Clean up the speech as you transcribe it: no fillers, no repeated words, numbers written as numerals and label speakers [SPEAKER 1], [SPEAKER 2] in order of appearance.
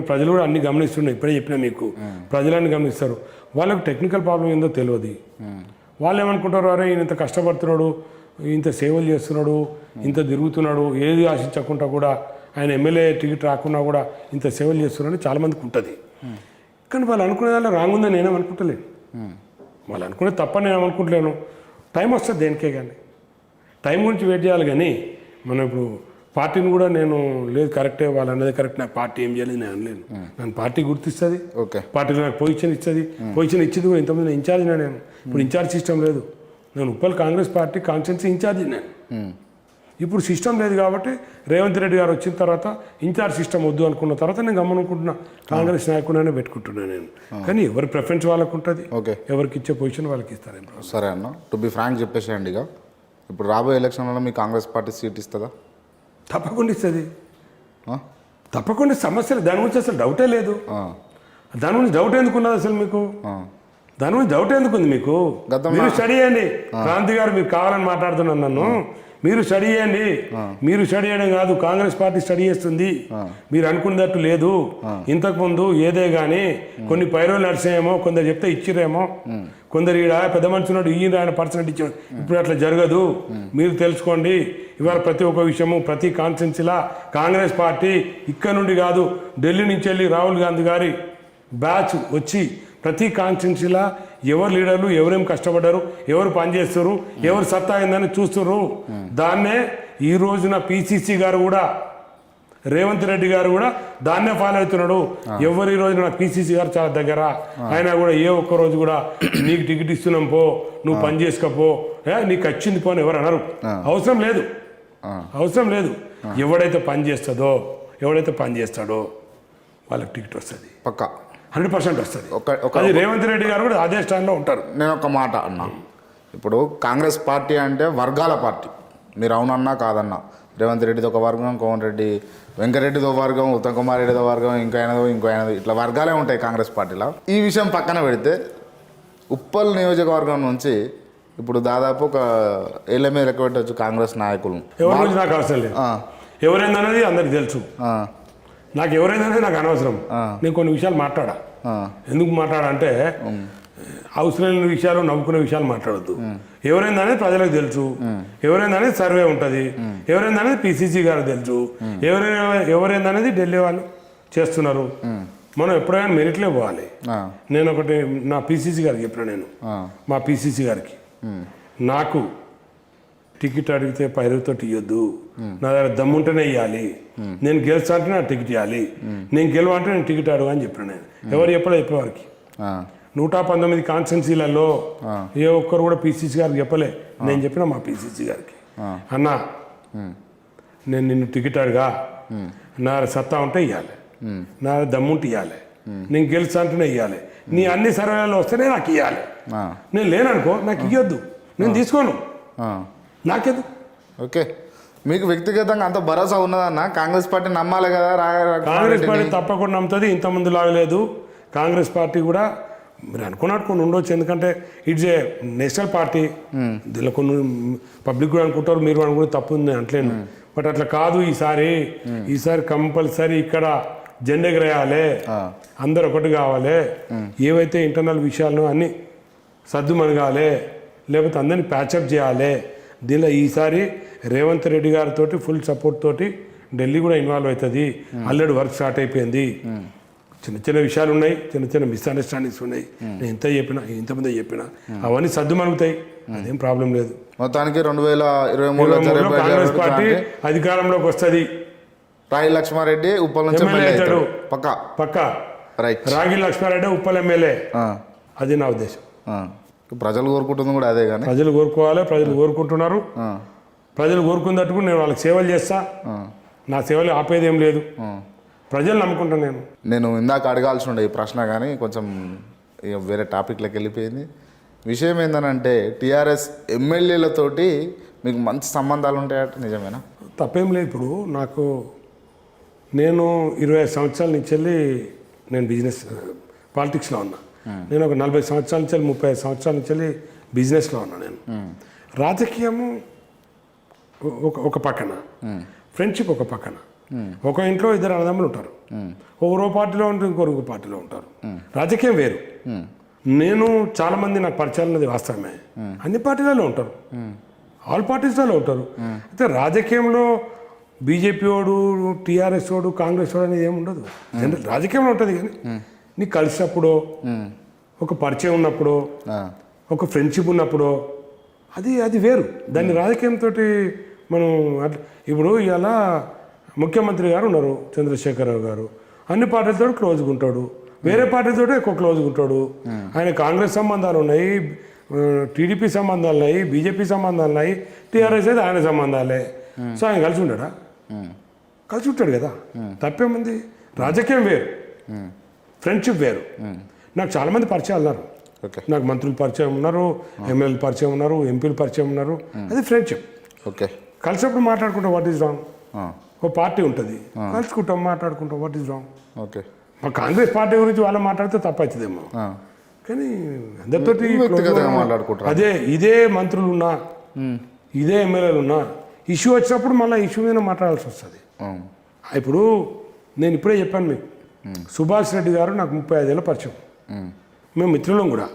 [SPEAKER 1] ప్రజలు కూడా అన్ని గమనిస్తున్నాయి. ఇప్పుడే చెప్పినా మీకు, ప్రజలన్నీ గమనిస్తారు. వాళ్ళకు టెక్నికల్ ప్రాబ్లం ఏందో తెలియదు. వాళ్ళు ఏమనుకుంటారు, అరే ఈయన ఇంత కష్టపడుతున్నాడు, ఇంత సేవలు చేస్తున్నాడు, ఇంత తిరుగుతున్నాడు, ఏది ఆశించకుండా కూడా ఆయన ఎమ్మెల్యే టికెట్ రాకున్నా కూడా ఇంత సేవలు చేస్తున్నాడని చాలామందికి ఉంటుంది. కానీ వాళ్ళు అనుకునే దానిలో రాంగ్ ఉందని నేనేమనుకుంటలేను. వాళ్ళు అనుకునే తప్ప నేను ఏమనుకుంటలేను. టైం వస్తుంది దేనికే, కానీ టైం గురించి వెయిట్ చేయాలి. కానీ మనం ఇప్పుడు పార్టీని కూడా నేను లేదు కరెక్టే, వాళ్ళు అన్నది కరెక్ట్, నాకు పార్టీ ఏం చేయలేదు నేను అనలేను. నన్ను పార్టీ గుర్తిస్తుంది, పార్టీలో నాకు పొజిషన్ ఇస్తుంది. పొజిషన్ ఇచ్చింది కూడా ఇంతమంది ఇన్ఛార్జ్ నేను. ఇప్పుడు ఇన్ఛార్జ్ సిస్టమ్ లేదు. నేను Uppal Congress party constituency incharge నేను. ఇప్పుడు సిస్టమ్ లేదు కాబట్టి రేవంత్ రెడ్డి గారు వచ్చిన తర్వాత ఇన్ఛార్జ్ సిస్టమ్ వద్దు అనుకున్న తర్వాత నేను గమనుకుంటున్నా కాంగ్రెస్ నాయకుడినే పెట్టుకుంటున్నాను నేను. కానీ ఎవరి ప్రిఫరెన్స్ వాళ్ళకు ఉంటుంది, ఎవరికి ఇచ్చే పొజిషన్ వాళ్ళకి ఇస్తారు.
[SPEAKER 2] సరే అన్న, టు బి ఫ్రాంక్ చెప్పేసేయండి, ఇక ఇప్పుడు రాబోయే ఎలక్షన్లలో మీ కాంగ్రెస్ పార్టీ సీట్ ఇస్తుందా?
[SPEAKER 1] తప్పకుండా ఇస్తుంది, తప్పకుండా. సమస్యలు దాని గురించి అసలు డౌటే లేదు. దాని గురించి డౌట్ ఎందుకున్నది అసలు మీకు? దాని గురించి డౌట్ ఎందుకుంది మీకు? మీరు స్టడీ చేయండి. క్రాంతి గారు మీరు కావాలని మాట్లాడుతున్నాను నన్ను. మీరు స్టడీ చేయండి. మీరు స్టడీ చేయడం కాదు, కాంగ్రెస్ పార్టీ స్టడీ చేస్తుంది. మీరు అనుకున్నట్టు లేదు. ఇంతకుముందు ఏదే కానీ కొన్ని పైరోలు నడిచాయేమో, కొందరు చెప్తే ఇచ్చిరేమో, కొందరు ఈడ పెద్ద మనుషున్నాడు ఈయన ఆయన పర్సనెంట్ ఇచ్చాడు. ఇప్పుడు అట్లా జరగదు, మీరు తెలుసుకోండి. ఇవాళ ప్రతి ఒక్క విషయము ప్రతి కాన్స్టిట్యున్సీలా కాంగ్రెస్ పార్టీ ఇక్కడ నుండి కాదు, ఢిల్లీ నుంచి వెళ్ళి రాహుల్ గాంధీ గారి బ్యాచ్ వచ్చి ప్రతి కాన్స్టిట్యున్సీలా ఎవరు లీడర్లు, ఎవరేం కష్టపడ్డారు, ఎవరు పనిచేస్తారు, ఎవరు సత్తా అయిందని చూస్తున్నారు. దాన్నే ఈ రోజున పిసిసి గారు కూడా, రేవంత్ రెడ్డి గారు కూడా దాన్నే ఫాలో అవుతున్నాడు. ఎవరు ఈ రోజున పిసిసి గారు చాలా దగ్గర, ఆయన కూడా ఏ ఒక్క రోజు కూడా నీకు టికెట్ ఇస్తున్నాం పో, నువ్వు పని చేసుకోపో, నీకు వచ్చింది పో అని ఎవరు అనరు. అవసరం లేదు, అవసరం లేదు. ఎవడైతే పని చేస్తుందో, ఎవడైతే పని చేస్తాడో వాళ్ళకి టికెట్ వస్తుంది, పక్కా 100% వస్తుంది. అది రేవంత్ రెడ్డి గారు కూడా అదే స్టాండ్లో ఉంటారు.
[SPEAKER 2] నేను ఒక మాట అన్నా, ఇప్పుడు కాంగ్రెస్ పార్టీ అంటే వర్గాల పార్టీ. మీరు అవునన్నా కాదన్నా, రేవంత్ రెడ్డిది ఒక వర్గం, కోమన్ రెడ్డి వెంకరెడ్డిదో వర్గం, ఉత్తమ్ కుమార్ రెడ్డిదో వర్గం, ఇంకో ఆయనదో ఇట్లా వర్గాలే ఉంటాయి కాంగ్రెస్ పార్టీలో. ఈ విషయం పక్కన పెడితే ఉప్పల్ నియోజకవర్గం నుంచి ఇప్పుడు దాదాపు ఒక ఏళ్ళ మీద లెక్క పెట్టవచ్చు కాంగ్రెస్ నాయకులు.
[SPEAKER 1] ఎవరి నుంచి నాకు అవసరం లేదు, ఎవరైందనేది అందరికి తెలుసు. నాకు ఎవరైందనేది నాకు అనవసరం. నేను కొన్ని విషయాలు మాట్లాడా. ఎందుకు మాట్లాడంటే అవసరమైన విషయాలు, నవ్వుకునే విషయాలు మాట్లాడద్దు. ఎవరైందనేది ప్రజలకు తెలుసు, ఎవరైందనేది సర్వే ఉంటుంది, ఎవరైందనేది పిసిసి గారు తెలుసు, ఎవరైందనేది ఢిల్లీ వాళ్ళు చేస్తున్నారు. మనం ఎప్పుడైనా మెరిట్లే పోవాలి. నేను ఒకటి నా పిసిసి గారికి చెప్పిన, నేను మా పిసిసి గారికి, నాకు టికెట్ అడిగితే పైరుతో ఇవ్వద్దు, నా దగ్గర దమ్ముంటేనే ఇవ్వాలి, నేను గెలుస్తా అంటే నాకు టికెట్ ఇవ్వాలి, నేను గెలవంటే నేను టికెట్ అడుగు అని చెప్పిన. నేను ఎవరు చెప్పేవారికి 119 కాన్స్టిట్యున్సీలలో ఏ ఒక్కరు కూడా పిసిసి గారికి చెప్పలే. నేను చెప్పిన మా పిసిసి గారికి, అన్నా నేను నిన్ను టికెట్ అడిగా, నా సత్తా ఉంటే ఇవ్వాలి, నా దమ్ముంటే ఇవ్వాలి, నేను గెలుస్తా అంటేనే ఇవ్వాలి, నీ అన్ని సర్వేలలో వస్తేనే నాకు ఇవ్వాలి. నేను లేననుకో నాకు ఇవ్వద్దు, నేను తీసుకోను, నాకేదు.
[SPEAKER 2] ఓకే, మీకు వ్యక్తిగతంగా అంత భరోసా ఉన్నదన్న? కాంగ్రెస్ పార్టీ నమ్మాలి కదా.
[SPEAKER 1] కాంగ్రెస్ పార్టీ తప్పకుండా నమ్ముతుంది. ఇంతకుముందు లాగలేదు. కాంగ్రెస్ పార్టీ కూడా మీరు అనుకున్నట్టు కొన్ని ఉండొచ్చు, ఎందుకంటే ఇట్స్ ఏ నేషనల్ పార్టీ. దీనిలో కొన్ని పబ్లిక్ కూడా అనుకుంటారు, మీరు అనుకుంటే తప్పు ఉంది అంటలేను. బట్ అట్లా కాదు. ఈసారి కంపల్సరీ ఇక్కడ జెండా ఎగరేయాలి, అందరు ఒకటి కావాలి. ఏవైతే ఇంటర్నల్ విషయాలను అన్నీ సర్దుమనగాలి, లేకపోతే అందరినీ ప్యాచప్ చేయాలి. దీనిలో ఈసారి రేవంత్ రెడ్డి గారితో ఫుల్ సపోర్ట్ తోటి ఢిల్లీ కూడా ఇన్వాల్వ్ అవుతుంది. ఆల్రెడీ వర్క్ స్టార్ట్ అయిపోయింది. చిన్న చిన్న విషయాలు ఉన్నాయి, చిన్న చిన్న మిస్అండర్స్టాండింగ్స్ ఉన్నాయి. నేను ఇంతమంది చెప్పినా అవన్నీ సర్దుమనుగుతాయి, అదేం ప్రాబ్లం లేదు.
[SPEAKER 2] మొత్తానికి 2023
[SPEAKER 1] కాంగ్రెస్ పార్టీ అధికారంలోకి వస్తుంది.
[SPEAKER 2] రాగి లక్ష్మారెడ్డి ఉప్పల్ నుంచి
[SPEAKER 1] ఎమ్మెల్యే అవుతాడు, పక్కా. రాగి లక్ష్మారెడ్డి ఉప్పల్ ఎమ్మెల్యే, అది నా ఉద్దేశం.
[SPEAKER 2] ప్రజలు కోరుకుంటుంది కూడా అదే. కానీ
[SPEAKER 1] ప్రజలు కోరుకోవాలి, ప్రజలు కోరుకుంటున్నారు. ప్రజలు కోరుకున్నట్టు నేను వాళ్ళకి సేవలు చేస్తా. నా సేవలు ఆపేదేం లేదు, ప్రజలు నమ్ముకుంటాను.
[SPEAKER 2] నేను ఇందాక అడగాల్సి ఉండే ఈ ప్రశ్న కానీ కొంచెం వేరే టాపిక్లోకి వెళ్ళిపోయింది. విషయం ఏంటంటే టీఆర్ఎస్ ఎమ్మెల్యేలతోటి మీకు మంచి సంబంధాలు ఉంటాయట, నిజమేనా?
[SPEAKER 1] తప్పేం లేదు. ఇప్పుడు నేను 25 సంవత్సరాల నుంచి వెళ్ళి నేను బిజినెస్ పాలిటిక్స్లో ఉన్నా. నేను ఒక 40 సంవత్సరాల నుంచి 35 సంవత్సరాల నుంచి బిజినెస్లో ఉన్నా. నేను రాజకీయము ఒక పక్కన, ఫ్రెండ్షిప్ ఒక పక్కన. ఒక ఇంట్లో ఇద్దరు అన్నదమ్ములు ఉంటారు, ఒకరో పార్టీలో ఉంటారు, ఇంకొక పార్టీలో ఉంటారు. రాజకీయం వేరు. నేను చాలామంది నాకు పరిచయాలు ఉన్నది వాస్తవమే, అన్ని పార్టీలలో ఉంటారు, ఆల్ పార్టీస్లలో ఉంటారు. అయితే రాజకీయంలో బీజేపీ వాడు, టీఆర్ఎస్ వాడు, కాంగ్రెస్ వాడు అనేది ఏమి ఉండదు. జనరల్ రాజకీయంలో ఉంటుంది. కానీ నీకు కలిసినప్పుడు, ఒక పరిచయం ఉన్నప్పుడు, ఒక ఫ్రెండ్షిప్ ఉన్నప్పుడు అది వేరు. దాన్ని రాజకీయంతో మనం ఇప్పుడు ఇలా ముఖ్యమంత్రి గారు ఉన్నారు చంద్రశేఖరరావు గారు, అన్ని పార్టీలతో క్లోజ్గా ఉంటాడు, వేరే పార్టీతో ఎక్కువ క్లోజ్గా ఉంటాడు. ఆయన కాంగ్రెస్ సంబంధాలు ఉన్నాయి, టీడీపీ సంబంధాలు ఉన్నాయి, బీజేపీ సంబంధాలు ఉన్నాయి, టీఆర్ఎస్ అయితే ఆయన సంబంధాలే. సో ఆయన కలిసి ఉంటాడా? కలిసి ఉంటాడు కదా, తప్పేముంది? రాజకీయం వేరు, ఫ్రెండ్షిప్ వేరు. నాకు చాలామంది పరిచయాలు ఉన్నారు. నాకు మంత్రులు పరిచయం ఉన్నారు, ఎమ్మెల్యేలు పరిచయం ఉన్నారు, ఎంపీలు పరిచయం ఉన్నారు. అది ఫ్రెండ్షిప్.
[SPEAKER 2] ఓకే,
[SPEAKER 1] కలిసినప్పుడు మాట్లాడుకుంటాం వాట్ ఈజ్ రాంగ్. ఒక పార్టీ ఉంటుంది, కలుసుకుంటాం, మాట్లాడుకుంటాం వాట్ ఈజ్ రాంగ్.
[SPEAKER 2] ఓకే,
[SPEAKER 1] మా కాంగ్రెస్ పార్టీ గురించి వాళ్ళు మాట్లాడితే తప్పవుతుందేమో, కానీ అందరితోటి
[SPEAKER 2] మాట్లాడుకుంటారు.
[SPEAKER 1] ఇదే మంత్రులు ఉన్నా, ఇదే ఎమ్మెల్యేలు ఉన్నా, ఇష్యూ వచ్చినప్పుడు మళ్ళీ ఇష్యూ మీద మాట్లాడాల్సి వస్తుంది. ఇప్పుడు నేను ఇప్పుడే చెప్పాను మీకు, సుభాష్ రెడ్డి గారు నాకు 35 ఏళ్ళ పరిచయం, మేము మిత్రులం కూడా.